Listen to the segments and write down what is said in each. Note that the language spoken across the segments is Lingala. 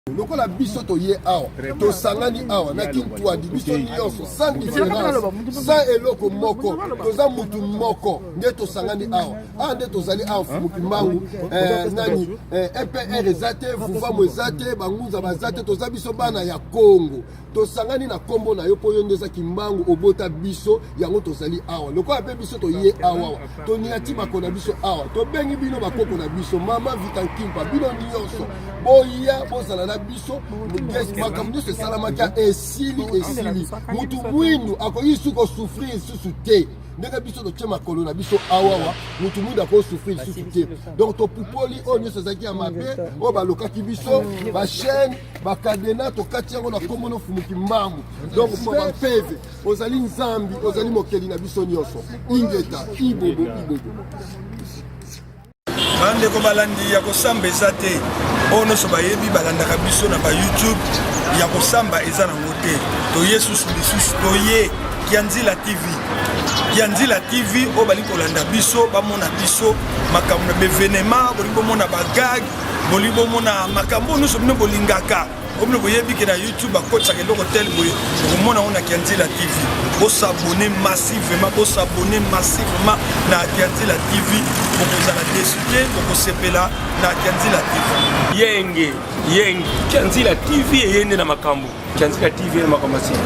lokola biso toye awa tosangani awa na kintwadi biso nyonso sans différence sans eloko moko toza mutu moko nde tosangani awa awa nde tozali awa fumuki mbangu nani EPR eza te vuvamo eza te bangunza baza te toza biso bana ya Congo tosangani na kombo na yo mpo yo nde ezaki mbangu obota biso yango tozali awa lokola mpe biso toye awa toniati bako na biso awa tobengi bino bakoko na biso mama Vitankimpa bino nyonso boya bozala na biso makambo nyonso esalamaka esili mutu mwindu akoki su kosouffrir lisusu te ndenge biso totie makolo na biso awawa mutu mwindu akosouffrir lisusu te donc topupoli oyo nyonso ezalaki ya mabe oyo balokaki biso bachaîne bakadena tokati yango na kombono fumuki mbangu donc mpo bampeve ozali nzambi ozali mokeli na biso nyonso ingeta ibobo bandeko balandi ya kosamba eza te oyo nyonso bayebi balandaka biso na bayoutube ya kosamba eza nango te toye susu lisusu toye Kianzila TV Kianzila TV oyo bali kolanda biso bamona biso makambo na bevenema boli bomona bagag boli bomona makambo nyonso bino bolingaka omne boyebi ke na YouTube akotaka eloko tel boye komona ona Kianzila TV bosabone massivement na Kianzila TV bokozala desute bokosepela na Kianzila TV yenge Kianzila TV eyende na makambo Kianzila TV na makambo masini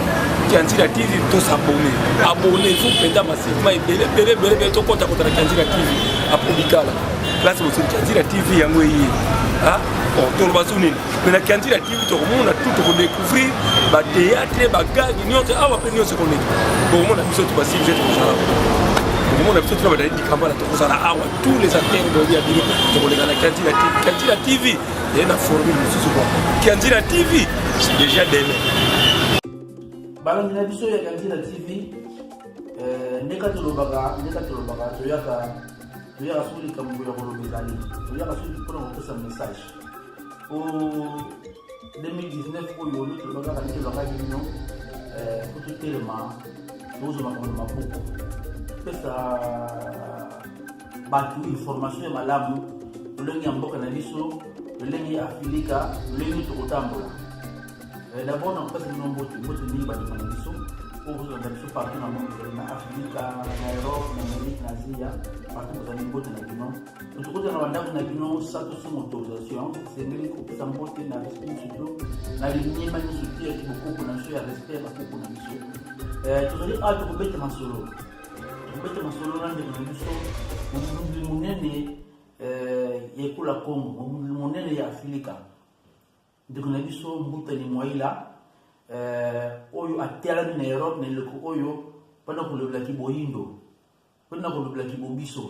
Kianzila TV to s'abonner abonner faut penda massivement ebele to konta na Kianzila TV apobikala place mo Kianzila TV yango yi ah on basuni mais na Kianzila TV to komona tout ko découvrir ba théâtre ba gag nyonso awa pe nyonso ko neti bon mona biso to basi jeto sala bon mona biso to ba di kambala to sala awa tous les acteurs de dia bino to ko na Kianzila TV et na formule mususu kwa Kianzila TV c'est déjà demain balongi na biso ya Kianzila TV ndeka tolobaka toyaka suli kambo ya kolobekani toyaka suli mpona kopesa message o 2019 oyo tolobaka kanitelwaka bino kototelema tozwa makambo mabuku pesa bato information ya malamu lolenge ya mboka na biso lolenge ya Afrika lolenge tokotambola d'abord on passe une mbote mingi bato na biso pour vous donner biso partout dans le monde na Afrika na Europe na Amérique na Asia partout vous allez mbote na bino nous côté na bandako na bino sans toute autorisation c'est ngeli ko pesa mbote na respect surtout na linyema ni soutien qui beaucoup na sur respect na beaucoup na biso tozali a to kobeta masolo na ndeko na biso munene yekula Congo munene ya Afrika ndeko na biso mbutani mwaila oyo atelami na Europe na leko oyo panda kolobela kiboyindo panda kolobela kibobiso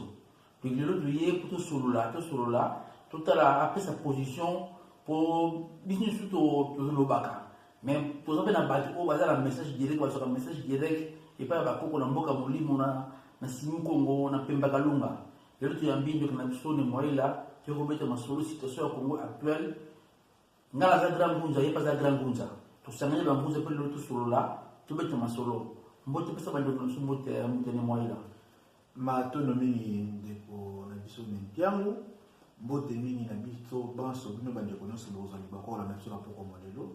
lelo tuye kuto solola totala apesa position pour business to lobaka mais to zabe na bati o bazala message direct wa soka message direct et pas bakoko na mboka molimo na simu Congo na Pemba Kalunga lelo tuyambindo kana biso ne mwaila toko beta masolo situation ya Congo actuelle ngala za grand gunza yepa za grand gunza tusangane ba gunza pe lo tusolola tubete masolo mbote pesa bando no sumbote mutene mwaila matono mingi ndeko na biso mpiango mbote mingi na biso banso bino bande konoso lozo libakola na biso na poko modelo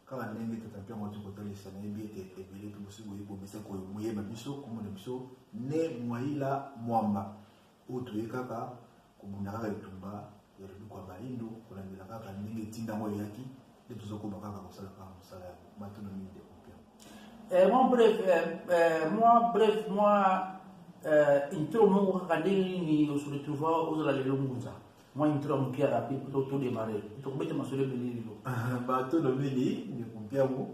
kala ndenge tatapiango tukotalisa na ebite ebele tubusi boyebo mesa ko muyeba biso komo na biso ne mwaila mwamba oto ekaka kubunaka etumba ya lukwa baindo kolandela kaka ndenge tinda moyo yaki et tuzokoma kaka kosala kaka mosala ya matono mingi de moi intro mongo kaka ndenge nini se retrouva ozala lelo ngunza moi intro mpia rapide pour tout démarrer tokobeta masolo ebele lelo batono mingi ni kumpiango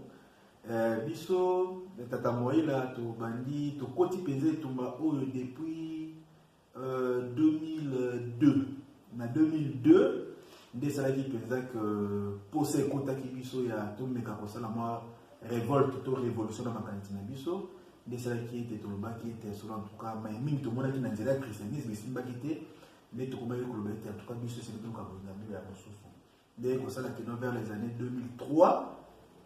biso tata moila to bandi to koti penze tumba oyo depuis 2002 na 2002 nde salaki penza que pose ekotaki biso ya tomeka kosala mwa révolte to révolution na makanisi na biso nde salaki ete tolobaki ete solo en tout cas mais mingi tomonaki na nzela ya christianisme esimbaki te nde tokomaki koloba ete en tout cas biso esili toluka kolinga mbilo ya mosusu nde kosalaki no vers les années 2003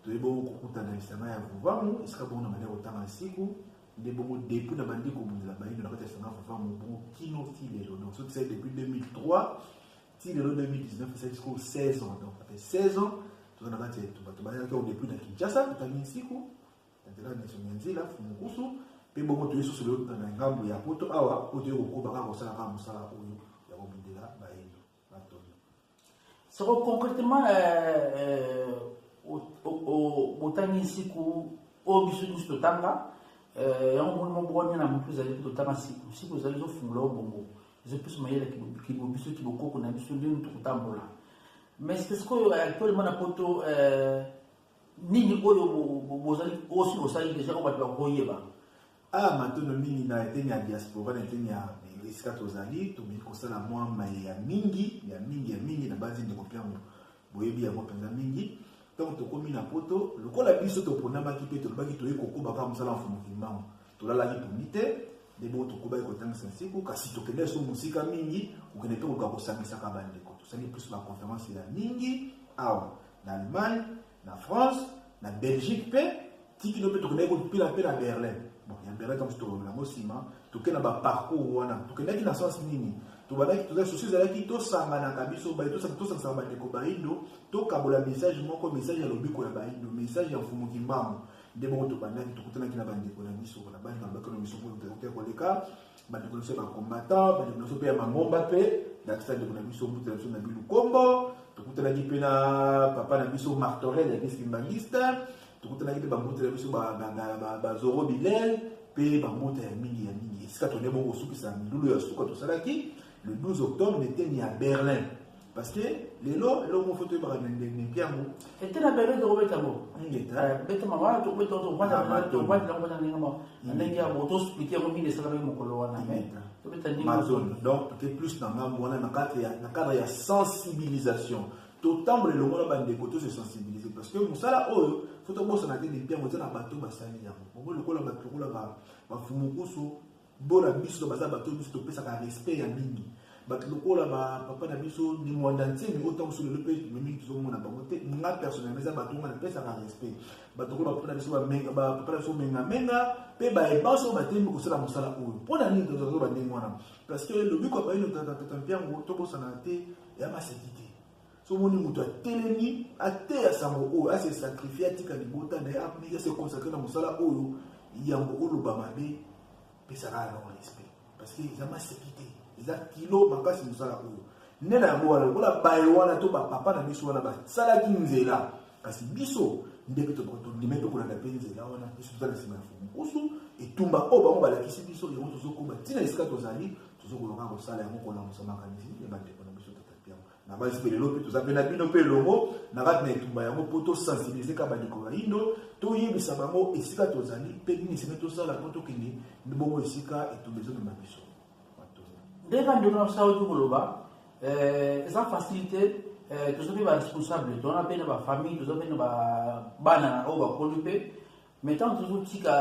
toyeba kokutana lisanga ya vuvamu esika bongo na manière kotanga siku nde bongo depuis na bandi kobundela bayindo na kati ya lisanga ya vuvamu bongo kino ti lelo donc soki c'est depuis 2003 si le 2019 c'est jusqu'aux 16 ans donc après 16 ans tozana kati tobayaki au début na Kinshasa totangi siku tantela nzela fumukusu pe bongo toyesusu lelo na ngambo ya poto awa oyo kokobaka kosala kaka mosala oyo ya kobundela bayendo batoni. Soko concrètement botangi siku oyo biso nyonso totanga yango moni moboni na motu ezali totanga siku ezali ezofungula o bongo ezo plus mayele biso kibokoko na biso ndeni tokotambola. Mais sikoyo actuellement na poto nini oyo bozali osi bosali déjà oyo bato bakoyeba matono mingi na eteni ya diaspora na eteni ya esika tozali tomeki kosala mwa maye ya mingi na bazi ndeko mpiango boyebi yango mpenza mingi donc tokomi na poto lokola biso toponamaki mpe tolobaki toye kokobaka mosala mfumuki mbango tolalaki puni te ndebo tokobaki kotangisa nsiku kasi tokende so mosika mingi kokende mpe koka kosangisaka bandeko tosali plus baconférence ya mingi awa na Allemagne na France na Belgique mpe tikino mpe tokendaki kopila mpe na Berlin. Bon, il y a Berlin comme je te remets aussi, tu connais un parcours, tu connais qui n'a sens nini. Tu vois là qui tu as souci là qui tout ça na kabiso ba tout ça ba de kobaindo, to kabola message moko message ya lobiko ya baindo, message ya mfumu kimbamo. De bon to bana ki tukutana kina bande ko na biso na bande na bakano biso ko te ko leka, bande ko se ba combattant, bande ko se pe ma ngomba pe, da stade de na biso mutela biso na bilu kombo, tukutana ki pe na papa na biso martorel ya kiskimbangista. Tukutana kite bambuta biso ba zoro bilel pe bambuta ya mingi sika tone bongo sukisa milulu ya suka to salaki le 12 octobre n'était ni à Berlin parce que lelo mo photo ba ne piango était à Berlin de Robert Tabo ngeta beta mama to beto to bana to bana ngamo ndenge ya moto expliquer mo mine sala mo kolo wana to beta ni Amazon donc tu plus dans ngambo wana na cadre ya sensibilisation totamble le monde bande ko to se sensibiliser parce que musala oyo faut to bossa na te bien mo na bato basali yango bongo lokola bato lokola ba fumukusu bona biso baza bato biso to pesa ka respect ya mingi bato lokola ba papa na biso ni mwanda ntimi autant sur le pays mingi to mona bango te nga personnellement za bato ngana pesa ka respect bato ko papa na biso ba menga ba papa na biso menga pe ba e baso ba temi ko sala musala oyo pona ni to ba ndenge wana parce que le but ko ba ino tata bien to bossa na te ya ma sécurité. So moni mutu atelemi ate ya sango oyo ase sacrifier atika libota na ya appliquer se consacrer na musala oyo yango oloba mabe pesaka na respect parce que ils ont ma sécurité ils ont kilo makasi musala oyo nena yango wala kola baye wana to ba papa na biso wana ba sala kinzela kasi biso ndeke to ndimete ko na penzela wana biso tala sima fumu kusu etumba o bango balakisi biso yango tozokoba tina esika tozali tozokoloka ko sala yango ko na musama kanisi e bande ko na biso na base pe lelo pe tozapena bino pe longo na rat na etumba yango po to sensibiliser ka bandeko baindo to yebisa bango esika tozali pe nini sime tosala po tokende ndi bongo esika etumbezo na biso ndeka ndeko na sawo tukoloba eza facilité tozape ba responsable tona pe na ba famille tozape na ba bana o ba kolu pe mais tant tozotika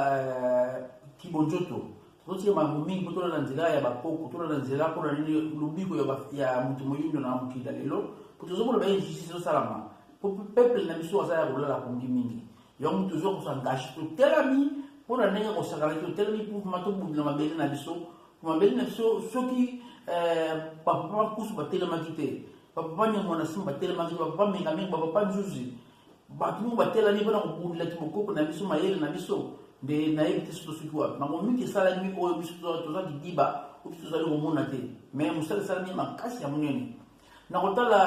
kibonjoto tozotika mambo mingi po tolala nzela ya bapoko tolala nzela mpona nini lobiko ya moto moyindo na mokili lelo po tozomona bainjustice ezosalama po peuple na biso aza ya kolala kongi mingi yango tozwa kosangaje totelami mpona ndenge kosakala totelami mpoma tobundela mabele na biso mabele na biso soki bapapa kusu batelemaki te bapapa nyongo na nsima batelemaki te bapapa mengamingi bapapa nzuzi bato mingi batelami mpona kobundela kibokoko na biso mayele na biso nde nayebi te soki wapi nango mingi esalami oyo biso toza lidiba oki tozali komona te mais mosala esalami makasi ya monene nakotala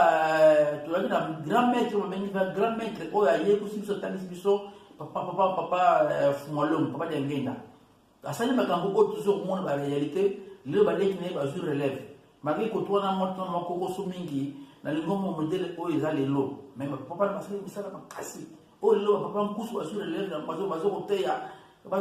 tozalaki na grand maître babengi grand maître oyo ayekusi biso atangisi biso papa fumalongo papa ya ngenda asali makambo oyo tozo komona baréalité lelo baleki na ye bazwi relève malgré kotwana moto makokoso mingi na lingombo modele oyo eza lelo mais bapapa basali misala makasi oyo lelo bapapa nkusu bazwi relève na bazokoteya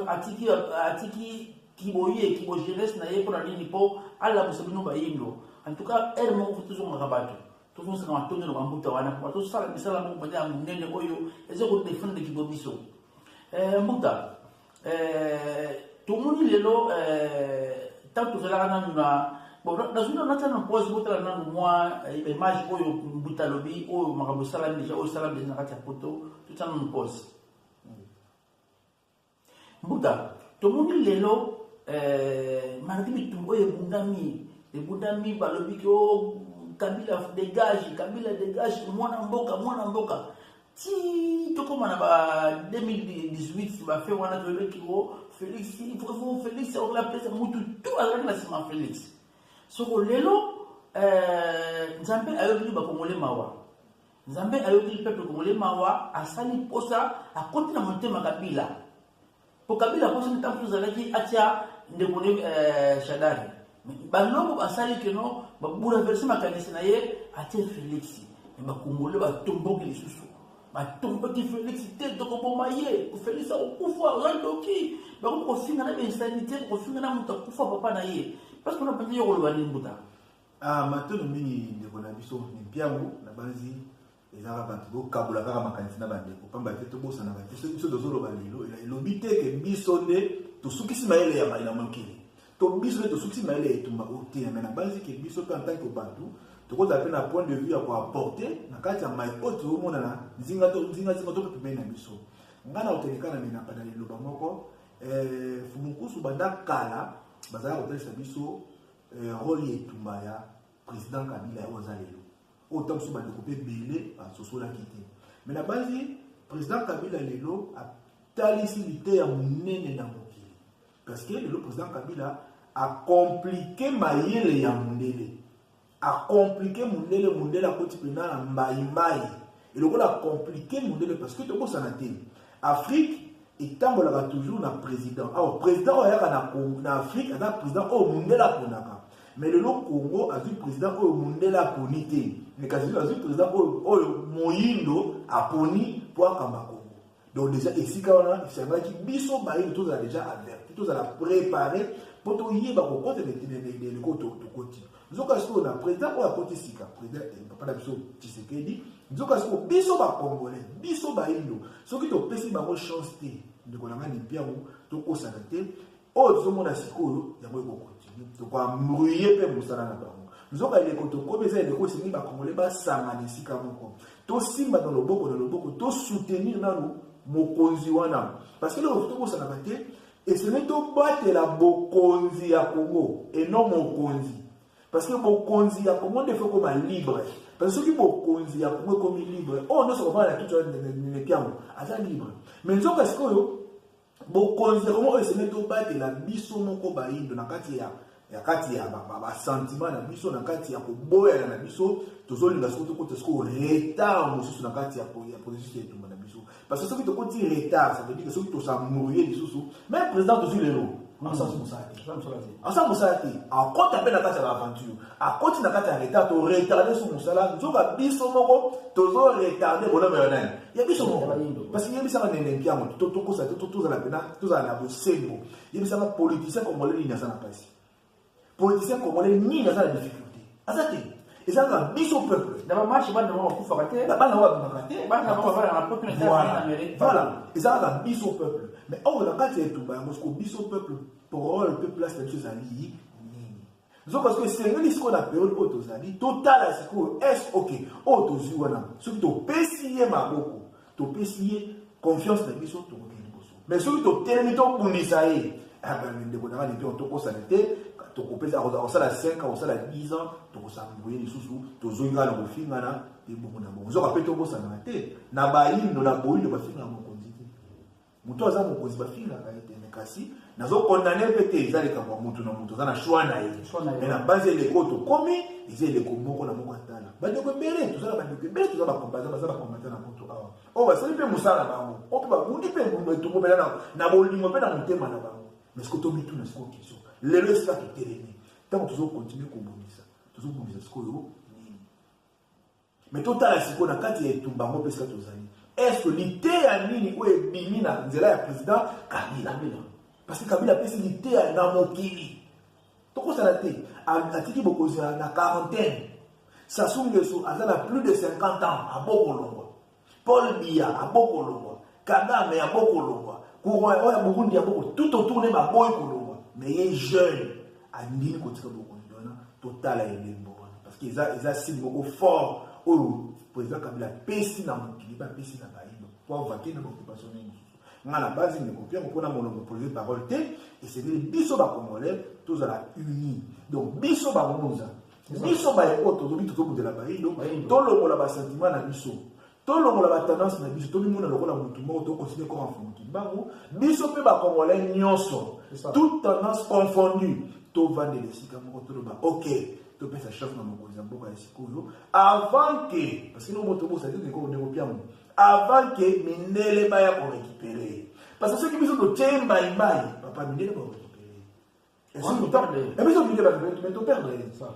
atiki kiboye kibo jeunesse na ye mpona nini mpo alabusa bino bayindo en tout cas ere moko fo tozongaka bato tozosaka matondelo bambuta wana po tosala misala moko mpenza ya monene oyo eza kodefendre kibo biso mbuta tomoni lelo ntango tozalaka nanu na nazwi natia na pose botala nanu mwa image oyo mbuta alobi oyo makambo esalami deja oyo esalami deja na kati ya poto totia nanu pose mbuta tomoni lelo malgré bitumbu oyo ebundami balobi ke Kabila dégage mwana mboka ti tokoma na ba 2018 ba fait wana tole kiko Félix il faut Félix on la place mutu tout avec la sima Félix soko lelo nzambe ayokili ba kongole mawa nzambe ayokili peuple kongole mawa asali posa akoti na motema kabila po kabila posa ntamfu zalaki atia ndekone Shadari baloko basali keno babura verse makanisi na ye atia Félix ba kongole ba tomboki lisusu batomboki Félix te dokoboma ye Félix akufa olandoki bakofinga na insanité kofinga na mutu akufa papa na ye parce qu'on a pas dit yo koloba ni mbuta matono mingi ndeko na biso ni piango na banzi ezaka bato bokabula kaka makanisi na bandeko pamba te tobosana bate soki biso tozoloba lelo elobi te ke biso nde tosukisi mayele ya maina mokili to biso nde tosukisi mayele etumba ote mais na banzi ke biso mpe en tant que bato tokozala mpe na point de vue ya koaporte na kati ya mai oyo tozomonana nzinga to mpe pembeni na biso ngai na kotelekana me na pada liloba moko fumukusu banda kala bazala kotalisa biso rôle etumba ya président Kabila oyo aza lelo oyo ntango biso bandeko mpe ebele basosolaki te mais na banzi président Kabila lelo atalisi lite ya monene na mokili parce que lelo président Kabila acomplike mayele ya mondele acomplike mondele akoti mpena na mbaimbai elokola acomplike mondele parce que tokosana te Afrique etambolaka toujours na président alors président oyo ayaka na Afrique aza président oyo mondele aponaka mais lelo Congo azwi président oyo mondele aponi te mais kasi azwi président oyo moyindo aponi po akamba Congo donc déjà esika wana efisangaki biso bayindo tozala déjà averti tozala préparé po toyeba kokota eleko tokoti nzoka sikoyo na président oyo akoti sika président papa na biso Tshisekedi nzoka sikoyo biso bacongolais biso bayindo soki topesi bango chance te ndeko na ngai ni piango tokosana te oyo tozomona sikoyo yango ekokontinue tokoambruye mpe mosala na bango nzoka eleko tokomi eza eleko esengi bacongolais basangana esika moko tosimba na loboko tosoutenir nano mokonzi wana parce que lelo tokosanaka te esengi tobatela bokonzi ya Congo eno mokonzi parce que bokonzi ya Congo nde fe koma libre parce que soki bokonzi ya Congo ekomi libre oyo nyonso kofana na kitu nepiango aza libre mais nzoka sikoyo bokonzi ya Congo oyo esengi tobatela biso moko bayindo na kati ya basentiment na biso na kati ya koboyana na biso tozolinga sikoyo tokota sikoyo retard mosusu na kati ya processus ya etumba na biso parce que soki tokoti retard ça veut dire que soki tosambrouye lisusu même président tozwi lelo asasi mosala te akota mpe na kati ya baaventure akoti na kati ya retard toretarde so mosala nzoka biso moko tozoretarde bolome ya nani ya biso moko parce que yebisaka nene mpiango tokosa te tozala mpena tozala na bosembo yebisaka politicien congolais nini aza na pasi politicien congolais nini aza na difficulté aza te ezalaka biso peuple voilà ezalaka biso peuple mais oyo na kati ya etumba yango siko biso peuple parole mpe place na biso ezali nini nzoka sikoyo esengeli sikoyo na periode oyo tozali totala sikoyo est ok oyo tozwi wana soki topesi ye maboko topesi ye confiance na biso tokokende liboso mais soki totelemi tobundisa ye ndeko na ngani mpe tokosana te tokopesa akosala 5 ans akosala 10 ans tokosambrouye lisusu tozongaka na kofingana mpe bongo na bongo nzoka mpe tokosanana te na bayindo na boyindo bafingaka mokonzi te moto aza mokonzi bafingaka ye te kasi nazokondane mpe te eza likambo ya motu na motu aza na shwa na ye me na base eleko tokomi eza eleko moko na moko atala bandeko ebele tozala bandeko ebele toza baza bakombata na moto awa oyo basali mpe mosala na bango o mpe babundi mpe etumbo mpena na bolingo mpe na motema na bango mais sikoyo tomituna sikoyo question lelo esika totelemi ntango tozokontinue kobongisa tozobongisa sikoyo nini mais totala sikoyo na kati ya etumba yango mpe esika tozali estce liteya nini oyo ebimi na nzela ya président Kabila parce que Kabila apesi liteya na mokili tokosala te atiki bokonzi na quarantaine Sassou Nguesso aza na plus de 50 ans abokolongwa Paul Biya abokolongwa Kagame abokolongwa courant oyo Burundi aboko tout autour ne baboyi kolongwa mais ye jeune andini kotika bokonzi wana totala elembo wana parce que eza signe moko fort oyo président Kabila pesi na mokili bapesi na bayindo po avake na baoccupation na mosusu nga na base ndeko mpiango mpona molongo projet parole te esengeli biso bacongolais tozala uni donc biso bamonza biso baye oyo tozobi tozobundela bayindo tolongola basentiment na biso Tout le monde a tendance à dire, tout le monde a le monde, tout considéré comme un fond. Biso pe ba congolais nyonso, toute tendance confondue. Tout va de l'esika moko tout le bas. Ok, tout peut s'acheter dans mon cousin pour aller sikoyo. Avant que, parce que nous moto ça dit que on est au bien. Avant que Mindele baya pour récupérer. Parce que ceux qui sont au tchemba imbai, papa Mindele pour récupérer. Et si nous temps, mais ils ont dit mais ton père ça.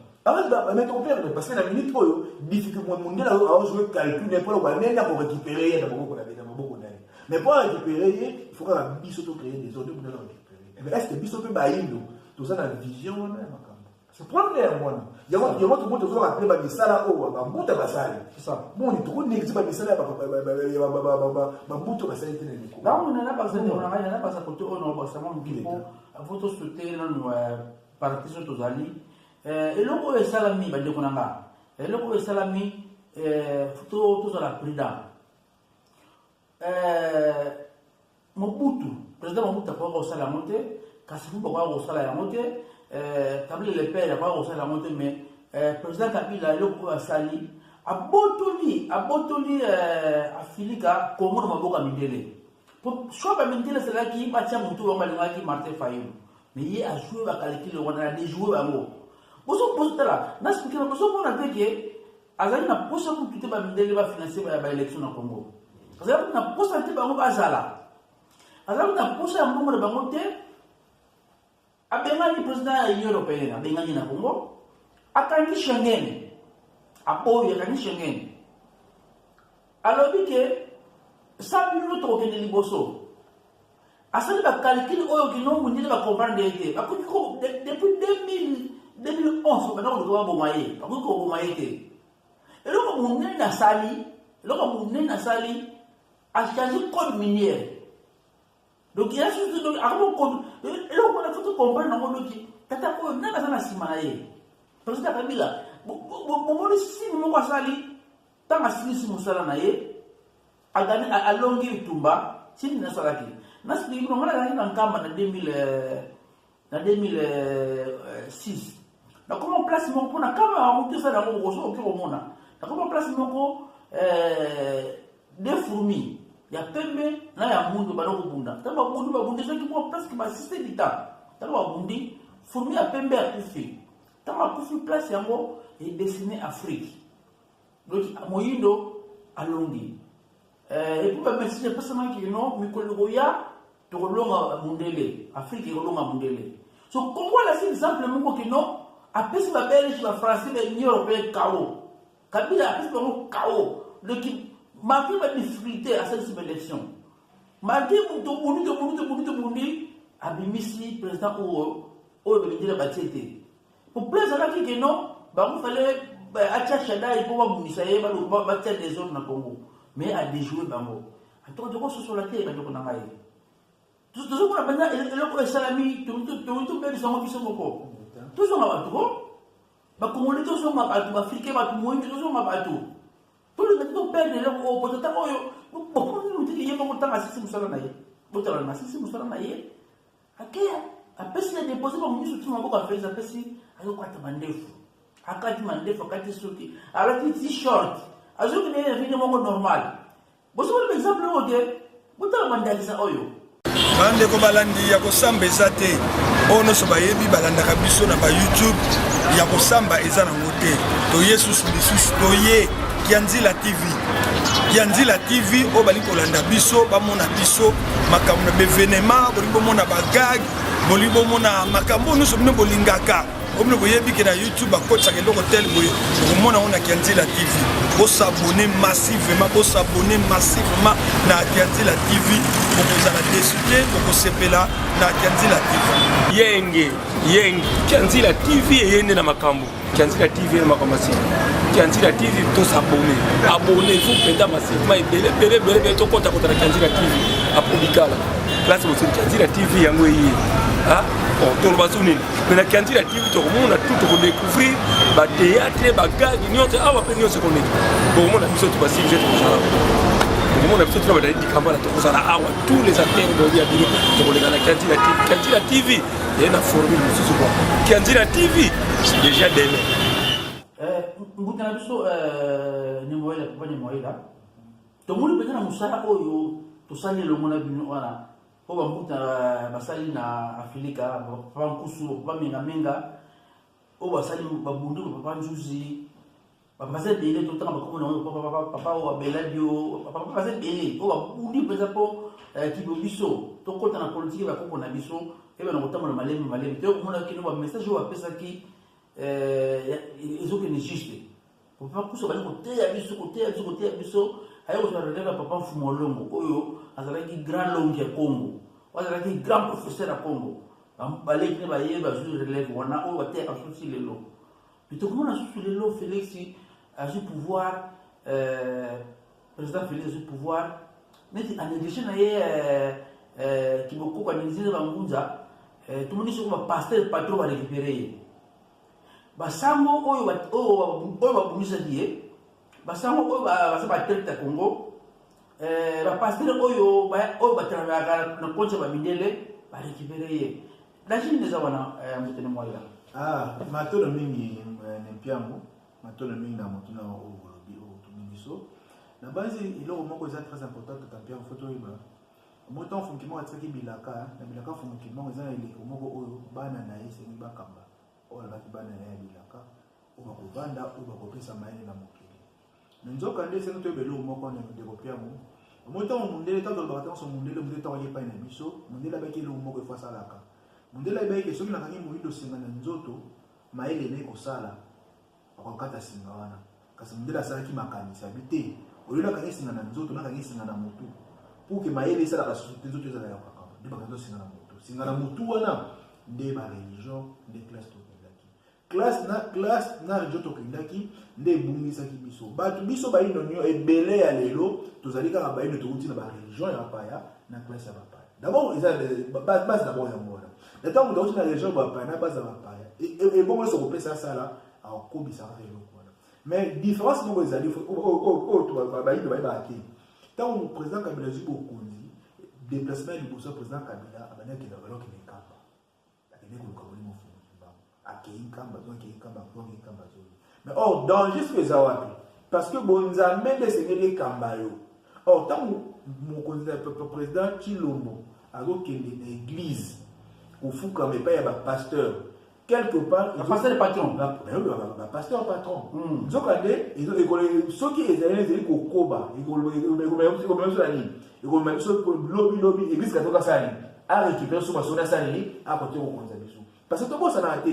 Mais ton père, parce que la minute pour difficilement Mindele a joué calcul pour le même pour récupérer dans beaucoup de mais pour récupérer, il faut que la biso créer des zones pour récupérer. Mais est-ce que biso peut baïndo tout ça dans la vision c'est problème moi il y a tout le monde toujours appeler ba misala o ba mbuta basali c'est ça bon ni tout nexi ba misala ba mbuta basali tene ko là on a pas ça on a pas ça côté on va ça mon bipo photo sauter là nous partition tozali et loko e salami ba de konanga et loko e salami photo tout ça la prida Mobutu président Mobutu pas au sala monter Kassifou pas au sala ya monter Kabila le père pas au sala monter mais président Kabila loko asali abotoli Afilika Congo na maboka Mindele pour choix Mindele c'est là qui batia mutu wa malinga qui Martin Fayulu mais il a joué ba calculer on a des joueurs bango boso poste là na expliquer boso pour na que azali na poste pour quitter ba Mindele ba financer ba élection na Congo azali na poste te bango bazala azali na poste ya mbongo na bango te abengani président ya Union européenne abengani na Congo akangi Schengen apoyo akangi Schengen alobi ke sabi no to ke liboso asali ba calcul oyo kino mundile ba comprendre ete akoki ko depuis 2011 ba na ko bomaye akoki ko bomaye te eloko munene na sali a changé code minier. Donc il y a surtout donc avant code et là on a tout comprendre dans le qui tata ko na na simaye président Kabila bon si mo ko sali tanga sisi musala na ye agani alongi tumba sini na salaki na sili no ngala na nkamba na 2006 na comment place mon pour na kama monter ça dans ko so ko mona na comment place mon ko des fourmis ya pembe na ya mundu baloko bunda tamba bundu babunde so ki mo presque ba système d'ita tamba bundi fourmi ya pembe ya kufi tamba kufi place yango et destiné Afrique donc moyindo alongi et puis ba merci personne qui non mikolo ya to longa mundele Afrique ko longa mundele so Congo la c'est exemple moko ki non apesi ba belge ba français ba Union européenne kao Kabila apesi ba kao le qui malgré la difficulté à cette élection, malgré Mundi, Abimisi, président au ministère de la Bâtité. Pour plaisir à qui que non, il fallait Achachada et pour Mounissa, il fallait bâtir des zones dans le Congo. Mais à déjouer Bango. En tout cas, sur la terre, il y a tout ce qu'on a maintenant, il y a salami, tout le monde qui sont beaucoup. Tout ce qu'on a battu, Congolais, tout ce qu'on a battu, Africains, tout ce qu'on a battu. Tout le monde perd les gens au poteau. Pourquoi nous disons qu'il y a beaucoup de temps à Sissi Moussala Naye? Beaucoup de temps à Sissi Moussala Naye. Après, si il a déposé mon ministre, tout le monde a fait ça. Après, si il y a quoi de mandef. Akati mandef, akati souki. Alors, il t-shirt. Alors, il y a une vie normale. Vous avez un exemple où vous avez un mandalisa oyo. Bande ko balandi ya kosamba eza te ono so bayebi balandaka biso na ba YouTube ya kosamba eza na ngote to Yesus lisusu to ye Kianzila TV o bali kolanda biso bamona biso makambo na bevenema bolingo mona bagag bolingo mona makambo no so mne bolingaka omne boyebi ke na YouTube akotsa ke loko tel boye komona ona Kianzila TV bo s'abonner massivement na Kianzila TV pour la décider pour sepela na Kianzila TV yenge Kianzila TV yende na makambo Kianzila TV na makamasi Kianzila TV to s'abonner vous penda massivement belé to konta na Kianzila TV apobikala place mo Kianzila TV yango yi bon to le bazuni mais na Kianzila TV to on a tout pour découvrir ba théâtre ba gag nyote awa pe nyote ko neti bon on a biso to basi je to on a biso to ba di kambala to ko awa tous les acteurs de dia bino to ko na Kianzila TV et na formule mususu quoi Kianzila TV c'est déjà des ngutana biso ni moyela tomoni mpenza na mosala oyo tosali elongo na bino wana po bambuta basali na afilika papa nkusu papa menga oyo basali babundi papa nzuzi bapase ebele totanga bakoma nango papa oyo abeladio bapase ebele oyo babundi mpenza mpo kibo biso tokota na politike bakoko na biso ebe na kotambola malemi te okomona kino bamessage oyo bapesaki ezokende juste papa kusa bali koteya biso aye kozala relève ya papa Mfumolongo oyo azalaki grand longue ya Congo azalaki grand professeur ya Congo baleki ne baye bazwi relève wana oyo bateyaka susi lelo bitokomona susi lelo Félix azwi pouvoir président Félix azwi pouvoir neti anéglige na ye kibokoko anéglige bangunza tomoni soko bapasteur patron barécupéré ye basango oyo babumisaki ye basango oyo basa batraite ya Congo bapasteur oyo batravaillaka na konti ya bamindele barécupéré ye lachini eza wana motene mwaila matolo mingi nempiango matolo mingi na motuna olobi otuni biso na basi eloko moko eza très important totampiango fo toyeba moto mfungimoko atikaki bilaka na bilaka mfungimoko eza na eleko moko oyo bana na ye sengi bakamba oyo alobaki bana na ye bilaka oyo bakovanda oyo bakopesa mayele na mokili na nzoka nde sengi toyeba eloko moko na ndeko piango moto mundele tanto olobaka tanso mundele ntango ayepai na biso mundele abaki eloko moko efo asalaka mundele ayebaki soki nakangi moyindo osenga na nzoto mayele ne kosala akokata singa wana kasi mundele asalaki makanisi abi te oyo nakangi singa na nzoto nakangi singa na motu pour que mayele esalaka susu te nzoto ezala ya kaka nde bakangi osinga na motu singa na motu wana nde bareligion nde classe tokendaki classe na religion tokendaki nde ebungisaki biso bato biso bayino nio ebele ya lelo tozali kaka bayino tokouti na bareligion ya bapaya na classe ya bapaya d'abord eza base d'abord yango wana ntango tokouti na religion ya bapaya na base ya bapaya ebongo nyonso kopesa asala akokobisaka eloko wana mais différence moko ezali oyo bayino bayebaka te ntango président Kabila azwi bokonzi déplacement ya liboso ya président Kabila abandi akende balokende nkamba akende koluka bolimo fungimbango akei nkamba zoli mais or danger soki eza wapi parce que bonzambe nde esengeli ekamba yo or ntango mokonzi ya président Tshilombo azokende na église kofukama epai ya bapasteur quelque part pasteur patron pasteur patron nzoka nde soki ezali kokoba ekomema nini ekomema biso lobi église katoka sala nini arécupère so masoni asala nini akote kokonza biso parce que tobosanaka te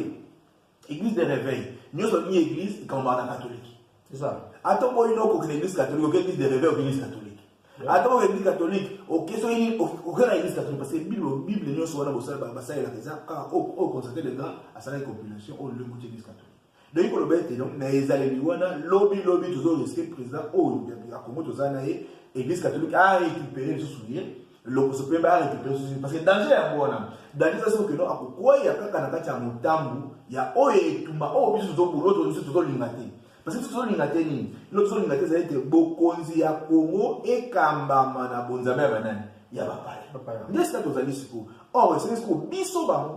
église de réveil nyonso ni église ekamomaka na catholique c'est ça ata boyino okokende église catholique oke église de réveil oke église catholique ata boke église catholique oke na église catholique parce que bible nyonso wana basalelaka eza kaka oyo constate le grand asalaki compilation oyo lengoti église catholique donc koloba ete donc na ezaleli wana lobi tozoriske président oyo ya Congo toza na ye église catholique arécupéré lisusu ye lokoso mpe barécupéré lisusu parce que danger yango wana danger eza soki no akokwaya kaka na kati ya motambu ya oyo etumba oyo biso tozobula oyo tozolinga te parce que tozolinga te nini ilo tozolinga te ezali te bokonzi ya Congo ekambama na bonzambe ya banani ya bapaya nde sika tozali sikoyo or esili sikoyo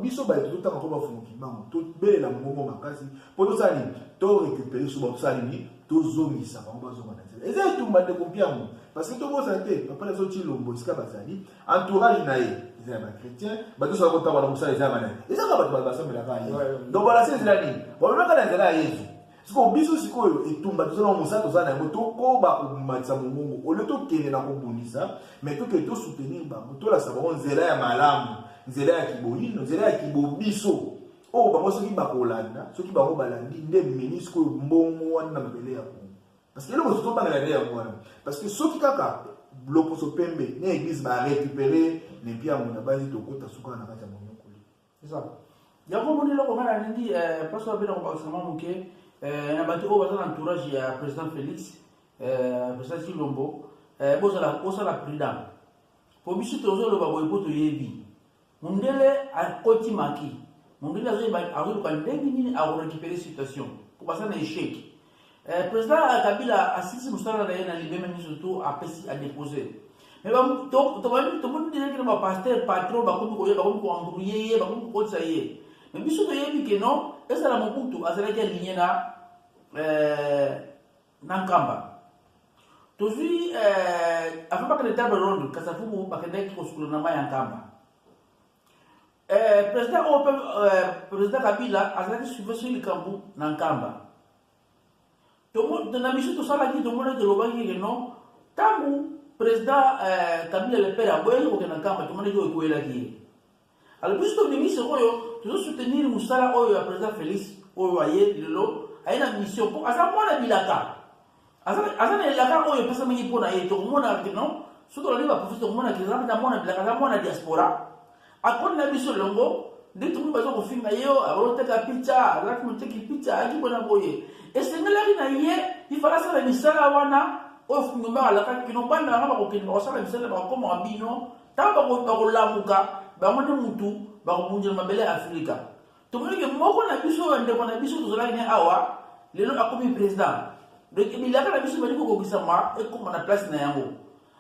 biso bayeto totanga mpo bafunguki bango tobelela mongongo makasi mpo tosala nini torécupere so batosala nini tozongisa bango bazonga na nzela eza etumba ndeko mpiango parce que tobosa te papa na Tshilombo esika bazali entourage na ye eza ya bachrétien batosala kotamba na mosala eza ya banani ezaka bato basambelaka ya yesu donc balasi ezela nini babemaka na nzela ya yesu sikoyo biso sikoyo etumba tozala mosala tozala na yango tokoba komatisa mongongo olio tokende na kobundisa mais tokende tosoutenir bango tolasa bango nzela ya malamu nzela ya kiboyino nzela ya kibobiso oyo bango soki bakolanda soki bango balandi nde meni sikoyo mbongo wana na mabele ya Congo parce que eloko tozobangela nde yango wana parce que soki kaka loposo pembe na église barécupéré nempiango na basi tokota suka na kati ya monyokoli c'est ça yango moni eloko ngana nindi place abena kobakisama moke na bato oyo baza na entourage ya président Félix président Tshilombo bozala prudent po biso tozoloba boye po toyebi mundele akoti maki mundele azoluka ndenge nini akorécupérer situation po baza na échec président Kabila asisi mosala na ye na libeme miso to apesi adéposer mais tomoni ndenge na bapasteur patron bakomi koambrouye ye bakomi kokotisa ye mais biso toyebi ke non ezala mobutu azalaki aligné na nkamba tozwi avant bakende table ronde kasavubu bakende kosukula na mai nkamba président Kabila azalaki subvention likambu na nkamba na biso tosalaki tomona tolobaki ke non ntango président Kabila le père aboyaki kokenda nkamba tomonaki oyo ekoyelaki ye alors biso tobimi sikoyo tozosoutenir mosala oyo ya président Félix oyo aye lelo aye na mission mpo aza mwana bilaka aza na elaka oyo epesamaki mpo na ye tokomona ke non soki tolandi baprofesi tokomona ke aza mwana bilaka aza mwana diaspora akoni na biso longo nde tokomi baza kofinga ye abaloteka picha azalaki moteki picha ayaki mpona boye esengelaki na ye ifala asala misala wana oyo fungomba alakaki kino banda banga bakokende bakosala misala bakokomaka bino ntango bakolamuka bango nde mutu bakobunzela mabele ya afrika tomonike moko na biso oyo ndeko na biso tozalaki ne awa lelo akomi président donc bilaka na biso bali kokokisama ekoma na place na yango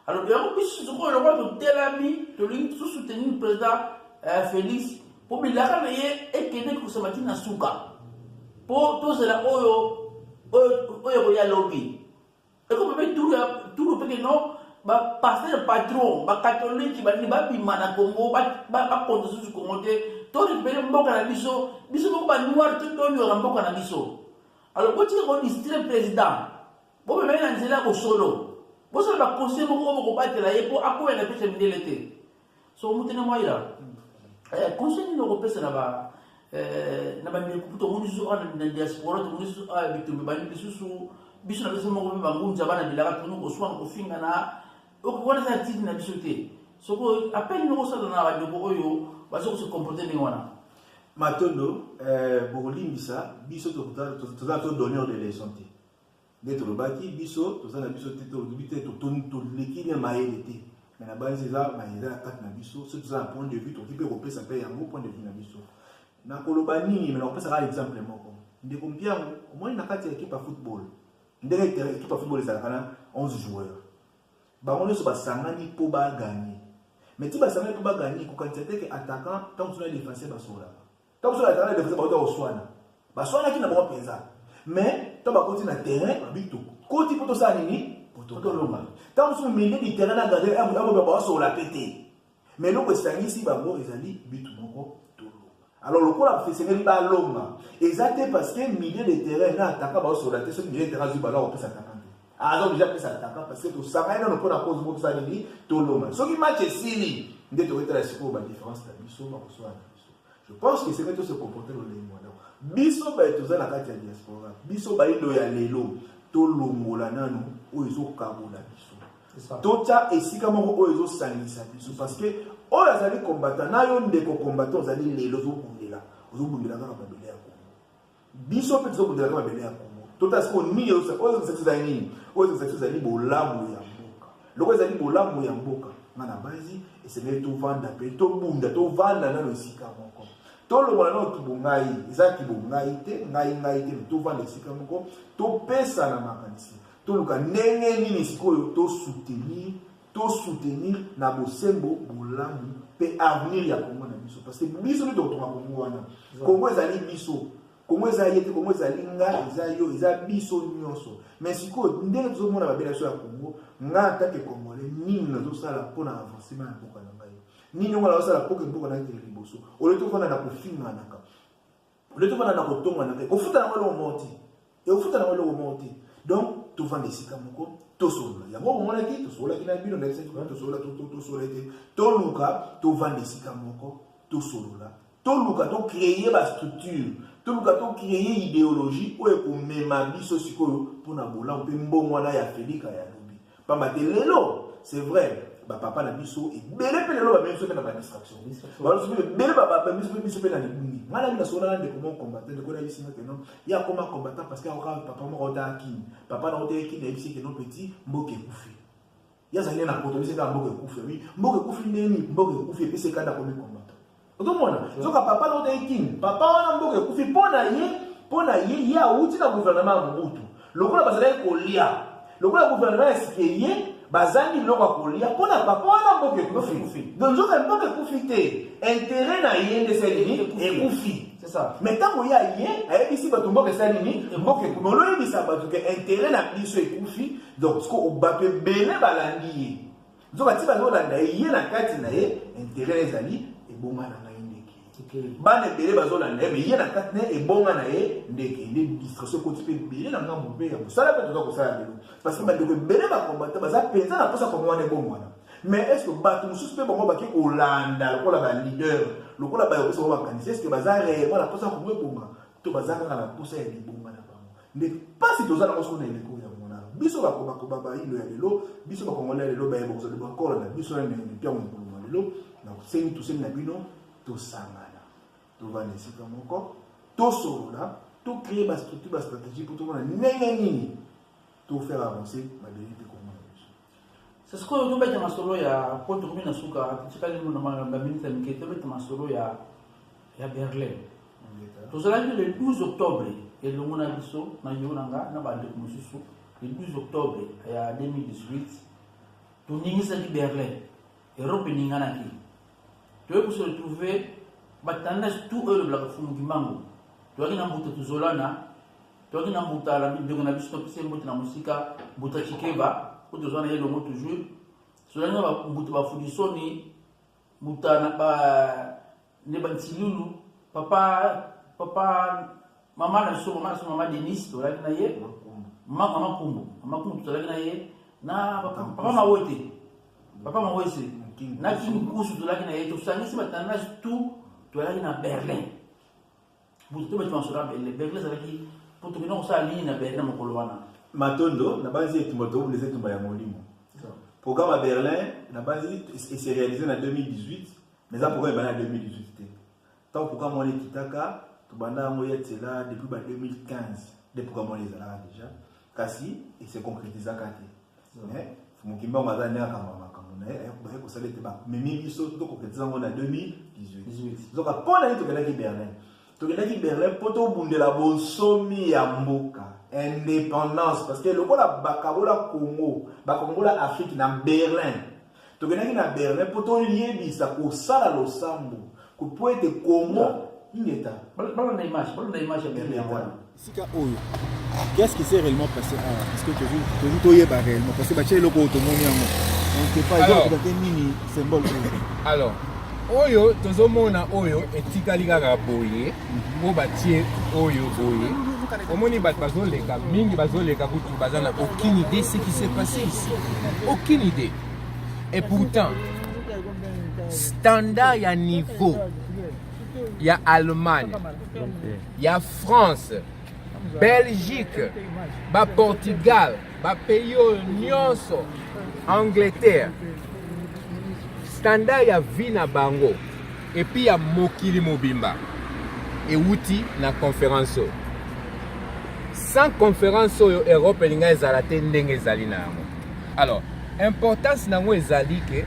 alors yango biso sikoyo lokwa totelami tolingi tosoutenir président Félix mpo bilaka na ye ekende kokosama ntina suka mpo tozela oyo koya lobi ekoma mpe turu peke no bapaster patron bakatholike bani babima na Congo bakonte susu Congo te torekipere mboka na biso moko banoir te tolioka mboka na biso alors botika kodistrait président bomemeli na nzela ya kosolo bosala baconseil moko oyo bokobatela ye mpo akoya na pesa mindele te so mutene mwaila conseil nini okopesa na bandeko tomoni susu na diaspora tomoni susu bitumbi bani lisusu biso na biso moko mpe bangunza bana bilaka toni koswana kofingana wana eza titi na biso te soko apeli noko osala na bandeko oyo baza kose comporte ndenge wana matondo bokolimbisa biso toza to donneur de leçon te nde tolobaki biso toza na biso te tolobi te toleki ne mayele te mais na base eza mayele ya kati na biso soki toza na point de vue toki mpe kopesa mpe yango point de vue na biso nakoloba nini me nakopesaka exemple moko ndeko mpiango omoni na kati ya équipe ya football ndenge équipe ya football ezalaka na 11 joueurs bango nyonso basangani mpo baganye mais ti basangani mpo baganye kokanisa te ke attaquant ntango sona défenseur basolaka ntango sona attaquant na défenseur bakota koswana baswanaki na bango mpenza mais ntango bakoti na terrain babito koti mpo tosala nini tolonga ntango mosusu milieu du terrain na gardien amoba basola pe te mais eloko esangisi bango ezali bitu moko tolonga alors lokola esengeli balonga eza te parce que milieu de terrain na attaquant basola te soki milieu de terrain azwi balo akopesa attaquant donc déjà pesa attaquant parce que tosangani nano mpona cause moko tosala nini tolonga soki match esili nde tokotala sikoyo badiférence na biso bakoswala na biso je pense que senge tose comporte lolenge wana biso baye toza na kati ya diaspora biso bayido ya lelo tolongola nano oyo ezokabola biso totya esika moko oyo ezosangisa biso parce que oyo azali combattant na yo ndeko combattant ozali lelo ozobundela kaka mabele ya Congo biso mpe tozobundela kaka mabele ya Congo tota siko nini oyo ezali nini oyo ezali bolamu ya mboka loko ezali bolamu ya mboka nga na basi esengeli tovanda mpe tobunda tovanda nano esika moko tolongola nano kibongai eza kibongai te ngai te tovanda esika moko topesa na makanisi toluka ndenge nini sikoyo tosoutenir na bosembo bolamu mpe avenir ya Congo na biso parce que biso nde tokotonga Congo wana Congo ezali biso Congo eza ye te Congo ezali nga eza yo eza biso nyonso mais sikoyo ndenge tozomona babela biso ya Congo nga atake congolais nini nazosala mpona avancement ya mboka na ngai nini ngo nazosala mpoke mboka na ngai liboso ole tofanda na kofinganaka ole tofanda na kotonganaka kofuta nango eloko moko te ekofuta nango eloko moko te donc tovanda esika moko tosolola yango omonaki tosololaki na bino tosola ete toluka tovanda esika moko tosolola toluka tocreye bastructure toluka tocreye idéologie oyo ekomema biso sikoyo mpona bolamu mpe mbongo wana ya felika ya lobi pamba te lelo c'est vrai bapapa na biso ebele mpe lelo bamemi biso mpe na badistraction ebele bamemi biso mpe na libungi ngana bina sola na ndeko moko combattant ndeko na bisinga keno ya koma combattant parce que akoka papa moko ota kini papa na ota kini na bisi keno petit mboke ekufi ya zali na poto bisi ka mboke ekufi oui mboke ekufi neni mboke ekufi epese kanda komi combattant otomona soka papa na ota kini papa wana mboke ekufi pona ye ya uti na gouvernement ya Mobutu lokola bazala kolia lokola gouvernement ya Sikeye bazangi biloko ya kolia mpona papa wana mboka ekufi donc nzoka mboka ekufi te intérêt na ye nde esali nini ekufi mais ntango ya ye ayebisi bato mboka esali nini mboka ekufi oloyebisa bato ke intérêt na biso ekufi donc ce qu'on va faire belé balandi donc ati bazolanda ye na kati na ye intérêt ezali ebonga na ngai ndeke bana belé bazolanda ye ye na kati na ebonga na ye ndeke nde distraction ko tipe belé na ngambo pe ya sala pe toza ko sala lelo parce que bandeko belé ba combattre baza penza na posa ko mwana ebonga mais est-ce que bato mususu pe bango baki olanda lokola ba leader lokola ba yoso ba kanisa est-ce que baza réellement na posa ko ebonga to baza na la posa ya libonga na bango mais pas si toza na ko na eleko ya mona biso ba ba ilo ya lelo biso ba kongola lelo ba yebo so de encore na biso na pia mo lelo na seni to seni na bino to sangana to va nesi ka moko to solola to créer ba structure ba stratégie pour tout le monde nini to faire avancer ba vérité comme c'est ce que nous mettons en solo ya pour tout na suka tikali mo na ba minute mike to mettons en solo ya Berlin to sala le 12 octobre et le mona biso na yonanga na ba de mususu le 12 octobre ya 2018 to ningisa di Berlin Europe ningana ki to pour se retrouver batanda tout le black fumu kimango to akina mbuta tuzolana to akina mbuta la bibi na biso to mbuta na musika mbuta chikeba pour te zoner le mot toujours cela ne va mbuta ba fudisoni mbuta na ba ne bantilulu papa mama na so mama Denis to la na ye mama kumbu to la na ye na papa mawote na kinkusu to la na ye to sangisi batana tout to la na Berlin butu to betu sura Berlin ça qui pour te non ça ligne na Berlin mo kolwana matondo na base etumoto les etumba ya molimo programme à Berlin na base et c'est réalisé en 2018 mais ça programme en 2018 tant programme on est kitaka to banda mo yetela depuis 2015 des programmes on les a déjà kasi et c'est concrétisé kati mais mukimba mazana kama makamuna ba ko salete ba mais biso to concrétisé en 2018 donc apona to kana ki Berlin poto bundela bonsomi ya mboka indépendance parce que le kola bakabola Congo bakongola Afrique na Berlin to kenaki na Berlin poto liebisa ko sala losambo ko poete Congo ineta bala na image ya Berlin sika oyo qu'est-ce qui s'est réellement passé parce que tu vu toyeba réellement parce que ba chelo ko otomoni yango on sait pas exactement nini symbole alors oyo tozomona oyo etikali kaka boye mo batie oyo boye omoni bato bazoleka mingi bazoleka kutu baza na aucune idée ce qui s'est passé ici aucune idée et pourtant standard ya niveau ya Allemagne ya France Belgique ba Portugal ba pays nyonso Angleterre standard ya vie na bango et puis ya mokili mobimba et wuti na conférence sans conférence oyo Europe elinga ezala te ndenge ezali na yango alors importance nango ezali ke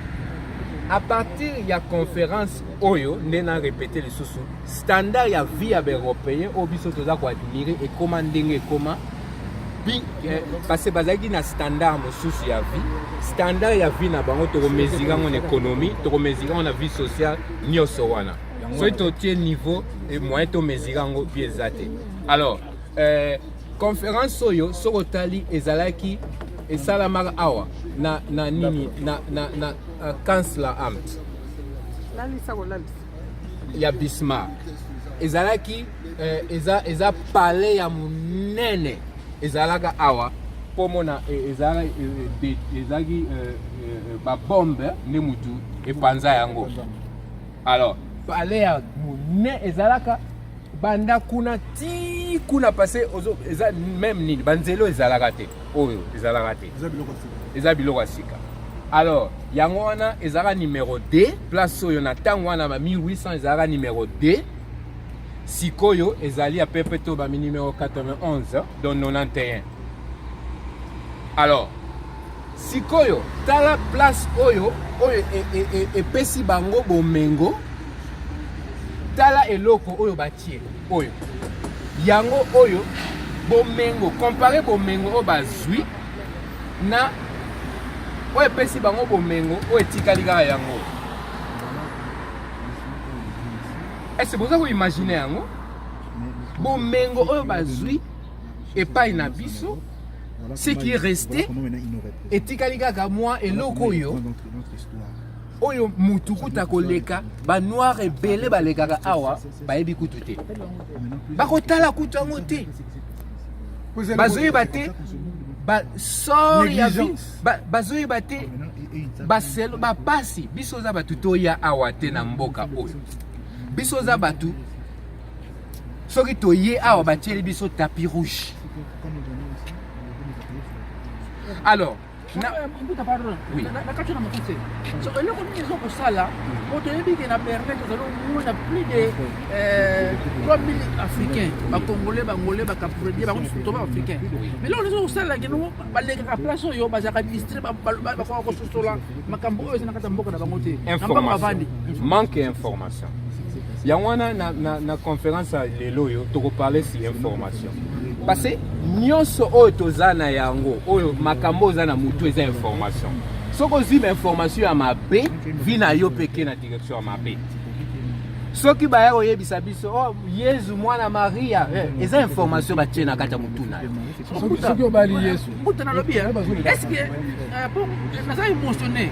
à partir ya conférence oyo nde na répéter lisusu standard ya vie ya européen oyo biso toza ko admirer et comment ndenge ekoma puis parce que bazaki na standard mosusu ya vie standard ya vie na bango to mesurer en économie to mesurer en vie sociale nyonso wana so to tie niveau et moyen to mesurer ngo bien ezate alors conférence oyo sokotali ezalaki esalamaka awa na nini na kansler amt ya Bismarck ezalaki eza palais ya munene ezalaka awa pomona ezalaki ba bombe ne mutu epanza yango alors palais ya munene ezalaka banda kuna ti kuna passé eza même nini banzelo ezalaka te oyo ezalaka te eza biloko sika alors yango wana ezalaka numéro 2 place oyo na tango wana ba 1800 ezalaka numéro 2 sikoyo ezali à peu près to ba numéro 91 donc 91 alors sikoyo tala place oyo epesi bango bomengo tala eloko oyo batie oyo yango oyo bomengo comparé bomengo oyo bazwi na oyo epesi bango bomengo oyo etikali kaka yango est-ce que vous avez imaginé yango bomengo oyo bazwi epai na biso ce qui est resté etikali kaka mwa eloko oyo oyo mutu kuta koleka banoir ebele balekaka awa bayebi kutu te bakotala kutu yango te bazoyeba te basor ya bazoyeba te baselo bapasi biso oza batu toya awa te na mboka oyo biso oza batu soki toye awa batieli biso tapis rouge. Alors, oui. Plus de 3000 Africains, Congolais, Bangolais, Capverdiens, Africains. Mais là, on est au là, la place où on va administrer, manque d'information. Il y a une conférence à l'élo, tu parler sur l'information. Parce que nyonso oyo tozana yango oyo makambo zana mutu eza information. Soko ziba information ya mabe vina yo peke na direction ya mabe. Soki baya oyebisa biso oh Yesu mwana Maria eza information ba tena kata mutu na yo. Soki obali Yesu. Mutu na lobi est-ce que bon ça émotionné.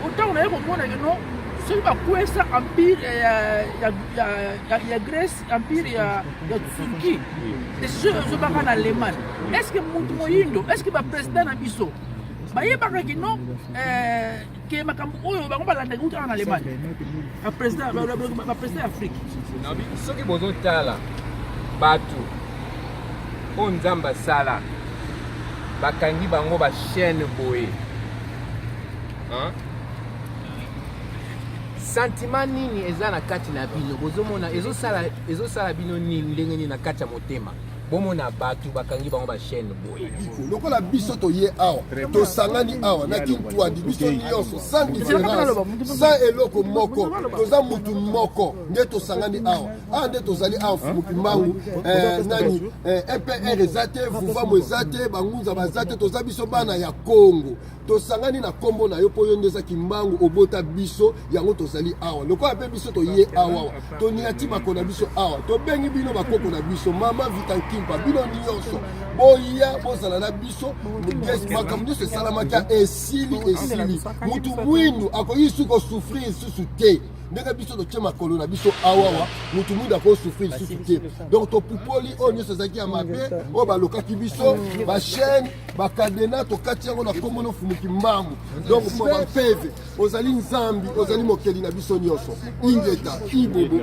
Autant on a comprendre que non ce qui va courir empire ya Grèce, empire ya Turquie. C'est ce que va en Allemagne. Est-ce que Moutou Moyindo, est-ce que le président Nabiso, il pas que non, que Makambo, on va l'entendre en Allemagne. Le président Afrique. Ce qui vous ont là, Batou, on zamba sala, Bakangi bango ba chaîne boé. Hein? Sentiment nini eza na kati na bino bozomona ezosala bino nini ndenge nini na kati ya motema bomona batu bakangi bango ba chaîne boye lokola biso toye awa tosangani awa na kintu adi biso nyonso sans différence sans eloko moko toza mutu moko nde tosangani awa nde tozali awa fumuki mangu nani EPR ezate vuvamo ezate bangunza bazate toza biso bana ya Congo tosangani na kombo na yo po yo ndeza kimbangu obota biso yango tozali awa lokola pe biso toye awa toniati bakona biso awa tobengi bino bakoko na biso mama Vitankimpa bino nyonso boya bozala na biso makambo nyonso esalamaka esili mutu mwindu akoyisi kosouffrir susu te ndenge biso totie makolo na biso awawa mutu mwindu akosouffrir susu te donc topupoli oyo nyonso ezalaki ya mabe oyo balokaki biso bachaîne bakadena tokati yango na kombo nofumuki mbangu donc mpo bampeve ozali nzambi ozali mokeli na biso nyonso ingeta ibobo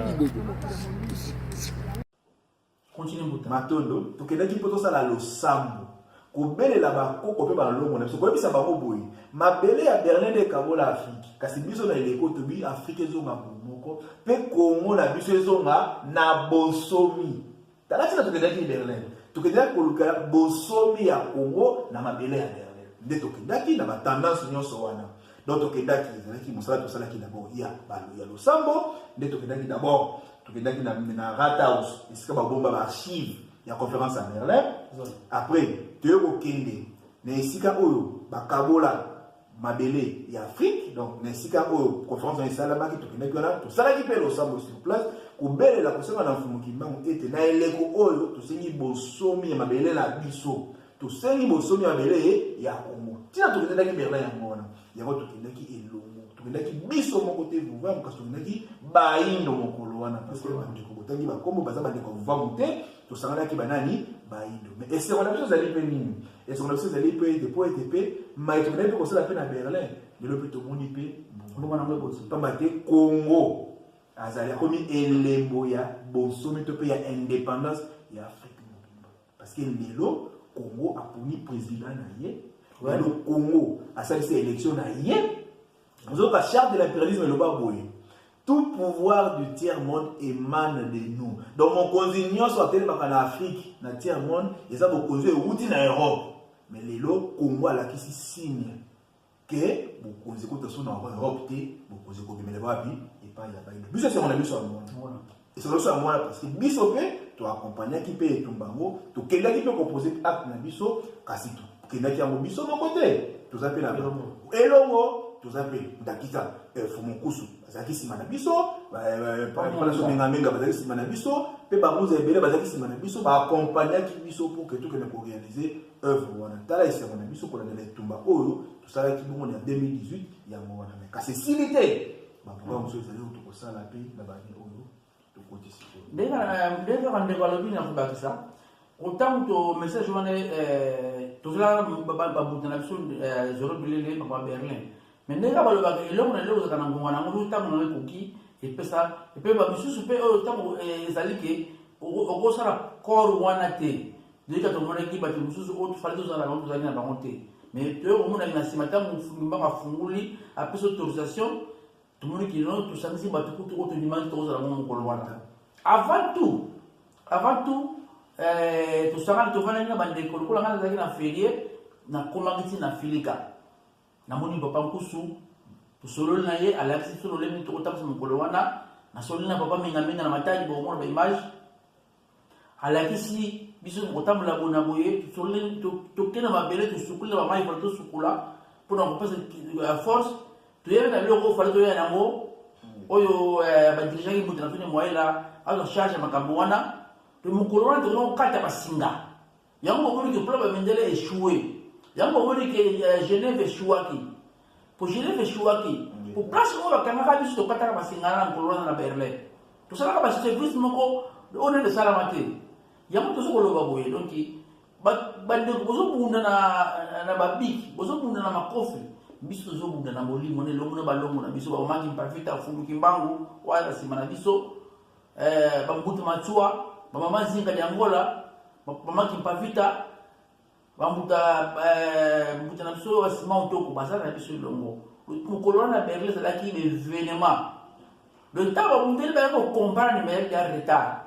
matondo tokendaki mpo tosala losambo kobelela bakoko mpe balongo na biso koyebisa bango boye mabele ya Berlin nde ekabola Afrique kasi biso na eleko tobi Afrique ezonga moko mpe Congo na biso ezonga na bosomi talaki na tokendaki Berlin tokendaki koluka bosomi ya Congo na mabele ya Berlin nde tokendaki na batendance nyonso wana donc tokendaki ezalaki mosala tosalaki d'abord ya losambo nde tokendaki d'abord tokendaki na Rathaus esika babomba baarchive ya conférence à Berlin après tokende na esika oyo bakabola mabele ya Afrique donc na esika oyo conférence esalamaki tokendaki wana tosalaki mpe losambo sur place kobelela kosenga na mfumuki mbangu ete na eleko oyo tosengi bosomi ya mabele na biso tosengi bosomi ya mabele ya Congo tina tokendaki Berlin yango wana yango tokendaki elongo tokendaki biso moko te vuvamu kasi tokendaki baindo mokolo wana parce que bandeko botangi bakombo baza bandeko vuvamu te tosanganaki banani baindo mais eseko na biso ezali mpe nini eseko na biso ezali mpe depo ete mpe mai tokendaki mpe kosala mpe na Berlin lelo mpe tomoni mpe pamba te Congo azali akomi elembo ya bonsomi to mpe ya indépendance ya Afrique mobimba parce que lelo Congo aponi président na ye lelo Congo asalisi élection na ye la charte de l'impérialisme est le bas boy. Tout pouvoir du tiers-monde émane de nous. Donc, mon consignon soit tel en Afrique, dans le tiers-monde, et ça, vous causez route en Europe. Mais les lots, Congo, là, qui signe que vous causez quoi de son en Europe, vous causez quoi de l'Europe, et pas il y a pas une. Mais ça, c'est mon ami sur moi. Et c'est sur moi, parce que Bissopé, tu accompagnes qui paye ton bango, tu quelqu'un qui peut composer acte na biso, quasi tout. Quelqu'un qui a mon biso, mon côté. Tout ça, fait la et l'homme. tozape ndakika Fumokusu bazaki sima na biso pas so menga bazaki sima na biso pe bamuza ebele bazaki sima na biso ba accompagner ki biso pour que tout que pour réaliser œuvre wana tala isema na biso pour na tumba oyo tosala ki bongo na 2018 ya mwana mais kasi silité ba pour muso ezali to ko sala pe na ba ni oyo to ko tisiko ndeka kande balobi na kubakisa autant to message wana tozala ba butana biso zero bilele ba Berlin mais ndeka balobaka eloko na lelo zakana ngonga na ngulu tango na koki epesa epe ba bisusu pe oyo tango ezali ke okosala corps wana te ndeka to mona ki ba bisusu o fali to zala ngo zali na bango te mais to mona na sima tango fungimba mafunguli apesa autorisation to mona ki no to sanzi ba to ko to dimanche to zala ngo mokolo wana avant tout to sanga to vana na bande ko kula ngana zaki na ferie na komangiti na filika na moni papa Nkusu to solo na ye alaxi solo le mi to tapsa mokolo wana na solo na papa menga na matadi bo mo ba image alaxi biso ko tamula bona boye to solo to kena ba bele to sukula ba mai to sukula pour na passer force to yena na loko fala to yana ngo oyo ba dirija ki mutana tuni moela azo charge makambo wana to mokolo wana to no kata basinga yango ko ni problème mendele échoué yango woni ke Genève échouaki pour Genève échouaki pour place on va kanga biso to kata basingana mkolona na Berlin to sala ka ba service moko on est de salamate yango to sokolo ba boye donc bande bozo bunda na babiki bozo bunda na makofi biso zo bunda na molimo ne longo na balongo na biso ba maki mpafita fungu kimbangu wala simana biso ba mbutu matua ba mama zinga ya Angola ba maki mpafita bambuta na biso wasima otoko basala na biso longo mokolo na Berlin c'est là qui événement le temps ba mundele ba ko comprendre mais ya retard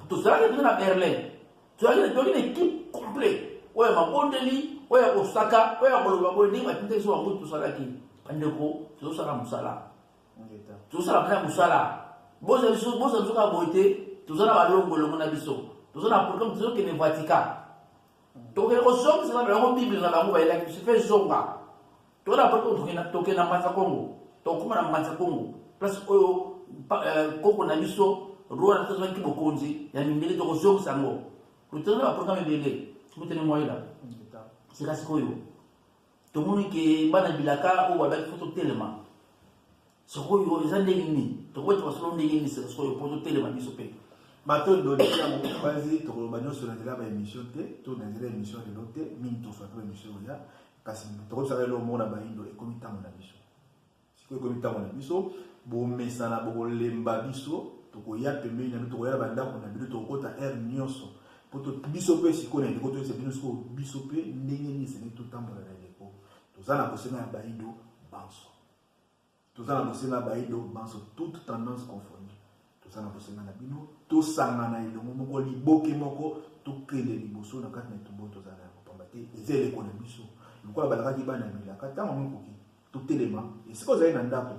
tout ça que na Berlin tu as une équipe complète ouais mabondeli ouais Osaka ouais koloba bondi ba tinte so wangu tout ça là qui pandeko tout ça la musala tout ça la musala boza biso ka boité tout ça na balongo longo na biso tout ça na programme tout ça que le Vatican donc les ressources c'est la Bible na bango ba ila qui se fait zonga to la poto to na Mbanza Congo to kuma na Mbanza Congo place oyo koko na biso ruwa na tsazo ki bokonzi ya mindele to ressources sango to tona programme bele mutene moila c'est la sikoyo to moni ke bana bilaka o ba photo telema sikoyo ezande nini to ko to solo ndenge ni sikoyo photo telema biso pe Maton donné à mon quasi to banyo sur la émission T, to na émission de noté, min to fa émission ya, kasi to sa le monde ba indo e komita mon biso. Si ko komita mon biso, bo mesana bo lemba biso, to ko ya pembe na to ya banda ko na biso to ko ta nyonso. Po to biso pe si ko na ko to se biso pe ndenge ni se ni tout temps na ko. To za na ko se na ba indo banso. To za na ko se na ba indo banso toute tendance confondue. Ça na bosenga na bino to sangana ilongo moko liboke moko to kende liboso na kati na tumbo to zana ko pambate ezele ko na biso lokola balaka ki bana mila kata mo koki to telema esiko zai na ndako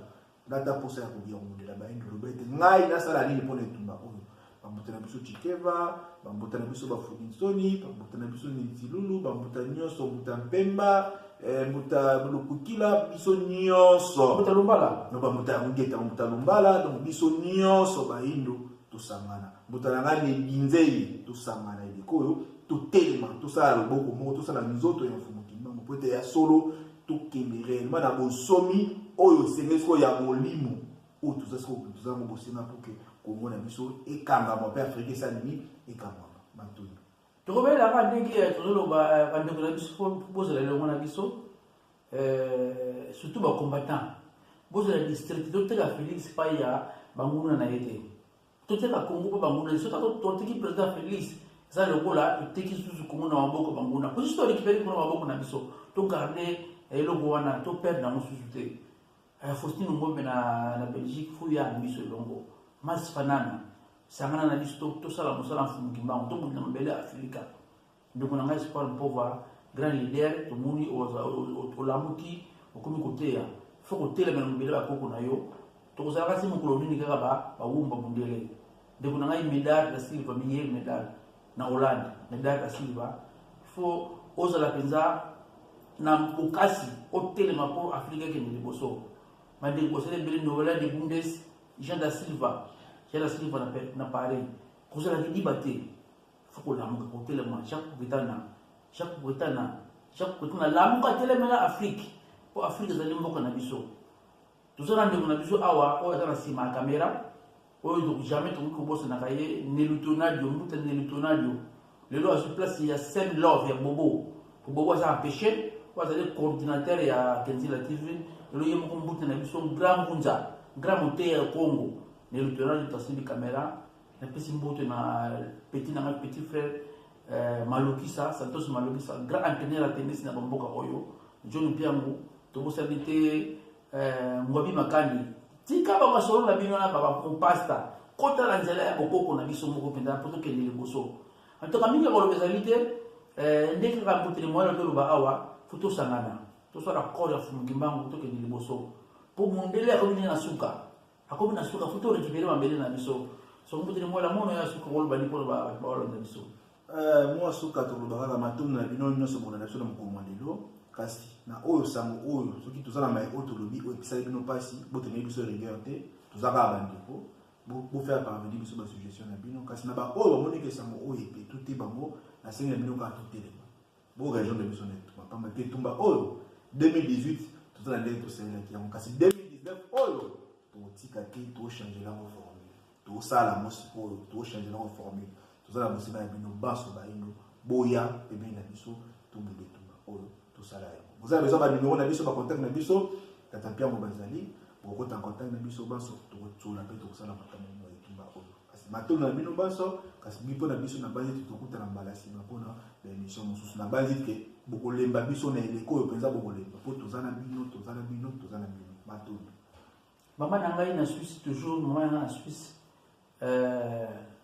data posa ya kobiya mu de la bain do bete ngai na sala ni pona tumba oyo bambuta na biso Chikeva bambuta na biso ba Fudinsoni bambuta na biso ni Tilulu bambuta nyoso buta Mpemba mbuta bulukukila biso nyonso mbuta lumbala no bambuta ngeta mbuta lumbala donc biso nyonso ba hindu to sangana mbuta na ngani binzei to sangana ile koyo to telema to sala loboko mo to sala nzoto ya mfumukima mpote ya solo to kembere mana bosomi oyo sengesko ya molimo o to zasko to zango bosina poke ko na biso e kanga mo pe Afrique salimi e kanga matuni to ko bela ka ndiki to lo ba bande ko biso bozo le ngona biso surtout ba combattant bozo le district to teka Félix Paya banguna na yete to teka Congo ba banguna so to teki president Félix za le kola teki susu komuna maboko banguna ko histoire récupérer ko maboko na biso to garder logo wana to perdre na mususu te Faustine Ngombe na Belgique fuya biso longo mas fanana sangana na biso to sala musala mfumu kimbango to bunda mbele Afrika ndiko na ngai sport pouvoir grand leader to muni o lamuki o komi koteya foko tele na mbele ba koko na yo to ko sala kasi mu koloni ni kaka ba wumba bundele ndiko na ngai medal da silva minier medal na Hollande medal da silva fo oza la penza na okasi otelema po Afrique ekende liboso bandeko kosala ebele novela de Bundes Jean da Silva na Paris kozala lidiba te faut kolamuka kotelema chaque koketana lamuka telemela Afrique po Afrique ezali mboka na biso tozala ndeko na biso awa oyo aza na nsima ya kamera oyo jamais tokoki kobosanaka ye Nelutonadio mbuta Nelutonadio lelo azwi place ya Sen Love ya Bobo aza empêché oyo azali coordinateur ya Kenzila TV lelo ye moko mbuta na biso grand Mbunza grand moteur ya Congo Nelutonadio tasimbi kamera napesi mbote na petit frère Malokisa Santos Malokisa grand entraîneur ya tennis na bamboka oyo John Piangu tobosali te Ngwabi Makandi tika ba masolo na bino na baba pasta kota la nzela ya bokoko na biso moko penda poto kende liboso antoka mingi ko lobezalite ndeke ka mputi mo na tolo ba awa futo sangana to so la kore ya fumugimbangu to kende liboso po mundele ko bini na suka akobi na suka futo récupérer mambele na biso so mputi mo la mono ya suka ko lobani ko ba na biso moi suka to lobaka matomu na bino nyonso bona na biso na mokomandelo kasi na oyo sango oyo soki tozala mai otolobi o episali bino pasi botene biso rigueur te tozaka bandeko bo faire parvenir biso ba suggestion na bino kasi na ba oyo bamoni ke sango oyo epe tout bango na senga bino ka tout telema bo région de biso net pamba te tumba oyo 2018 tozala ndenge tosela ki yango kasi 2019 oyo totika te to changer la formule to sala mosi oyo to changer la formule tozala mosiba bino baso ba ino boya ebe na biso to bebe tumba oyo vous avez besoin de numéro na biso ba contact na biso tatapia mo bazali boko ta contact na biso baso to la peto sala makamo no etumba oyo kasi matono na bino baso kasi bipo na biso na bazi tukuta na mbalasi na pona la émission mususu na bazi ke boko lemba biso na eleko oyo penza boko lemba po tozana bino matono maman na ngai na Suisse toujours maman na Suisse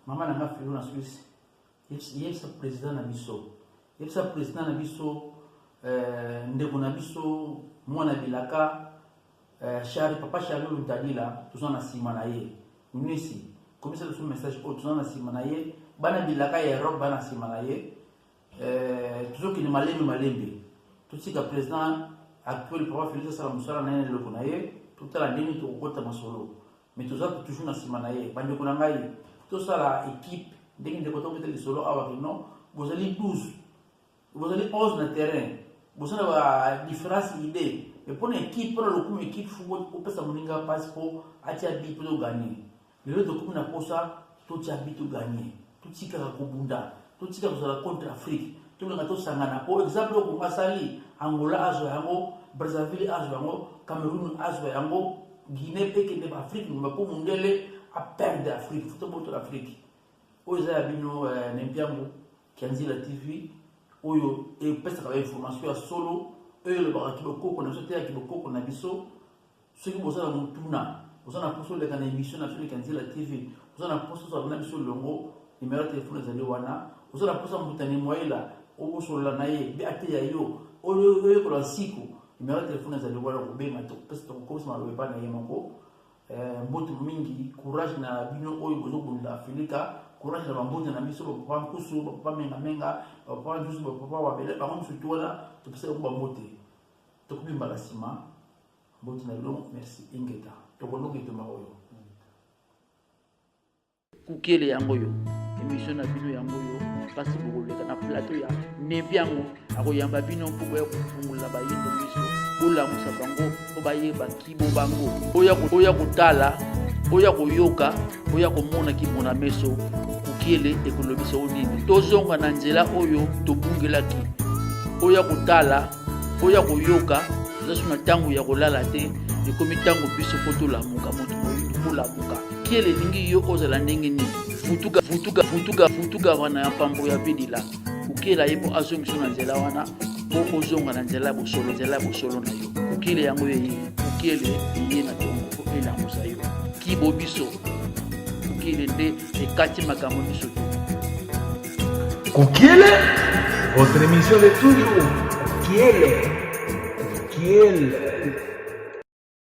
maman na nga filo na Suisse yesa président na biso ndeko na biso mwana bilaka Charles papa Charles Lutalila tozana sima na ye nisi komisa le message au tozana sima na ye bana bilaka ya Europe bana sima na ye toujours ki malembe tutika président actuel papa Félix Salam Musala na ye loko na ye tutala ndeni to kokota masolo mais tozana toujours na sima na ye bandeko na ngai tosala équipe ndenge ndeko to metele solo awa non vous allez 12 vous allez 11 na terrain vous avez une différence d'idée. Mais pour une équipe, pour une équipe, il faut que vous passe pour gagner. Le lieu de comme on ça, tout habite pour gagner. Tout ce qui est Bunda, tout ce qui est contre l'Afrique, tout le monde sangana. Par exemple, au Masali, Angola, Azoyango, Brazzaville, Azoyango, Cameroun, Azoyango, Guinée, Pékin, Afrique, mais pour mondial à perdre l'Afrique, football de l'Afrique. Aux Abino, Nempiango, Kenzila TV. Oyo et pesa ka information ya solo le baraki boko na sote ya kiboko na biso ceux qui bozala mutuna bozala poso le kana émission na sur Kenzila TV bozala poso so na biso longo numéro téléphone ezali wana bozala poso mutani moyela obo solo na ye bi ate ya yo oyo ko la siku numéro téléphone ezali wana ko be mato pesa to ko sama ba na ye moko mboto mingi courage na bino oyo bozo bunda Afrika courage na bambonza na biso papa kusu papa menga papa jusu papa wabele ba ngomu tutola topesa ko bambote to kubimba la sima mbote na long merci ingeta to konoki to maoyo kukele yango yo émission na bino yango yo kasi bokoleka na plateau ya Nempiango akoyamba bino mpuko ya kufungula bayindo biso bolamusa bango obayeba kibo bango oya kutala oya koyoka oya komona kibo na meso kukele ekolobisa onini tozonga na nzela oyo tobungelaki oya kutala oya koyoka zasu na tango ya kolala te ekomi tango biso po tolamuka moto moyindo polamuka kiele lingi yo ozala ndenge nini futuka wana ya pambo ya bidila ukela yepo azongiso na nzela wana po ozonga na nzela bosolo na yo ukele yango ye ukele ye na tongo elamusa yo kibo biso ukele nde ekati makambo biso Kukiele, votre émission de toujours. Kukiele.